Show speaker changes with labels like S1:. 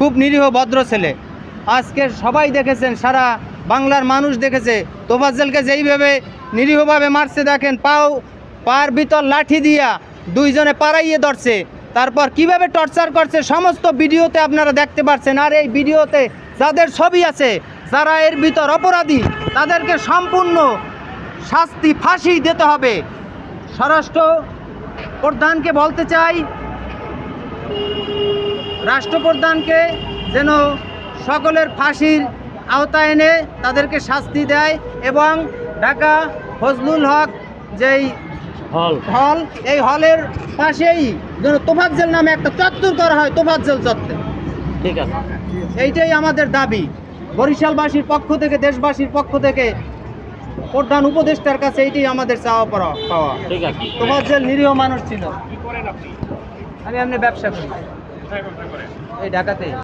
S1: খুব নিরীহ ভদ্র ছেলে। আজকে সবাই দেখেছেন, সারা বাংলার মানুষ দেখেছে তোফাজ্জলকে যেইভাবে নিরীহভাবে মারছে। দেখেন পার ভিতর লাঠি দিয়া দুইজনে পাড়াইয়ে ধরছে, তারপর কিভাবে টর্চার করছে সমস্ত ভিডিওতে আপনারা দেখতে পাচ্ছেন। আর এই ভিডিওতে যাদের ছবি আছে, যারা এর ভিতর অপরাধী, তাদেরকে সম্পূর্ণ শাস্তি, ফাঁসি দিতে হবে। স্বরাষ্ট্র প্রধানকে বলতে চাই, রাষ্ট্রপ্রধানকে যেন সকলের ফাঁসির আওতায় এনে তাদেরকে শাস্তি দেয়, এবং ঢাকা ফজলুল হক যেই হল, এই হলের পাশেই যেন তোফাজ্জল নামে একটা চত্বর করা হয়, তোফাজ্জল চত্বর।
S2: ঠিক আছে,
S1: এইটাই আমাদের দাবি বরিশালবাসীর পক্ষ থেকে, দেশবাসীর পক্ষ থেকে প্রধান উপদেষ্টার কাছে এইটাই আমাদের চাওয়া পাওয়া।
S2: ঠিক আছে।
S1: তোফাজ্জল নিরীহ মানুষ ছিল। আমি এমনি ব্যবসা করি এই ঢাকাতে।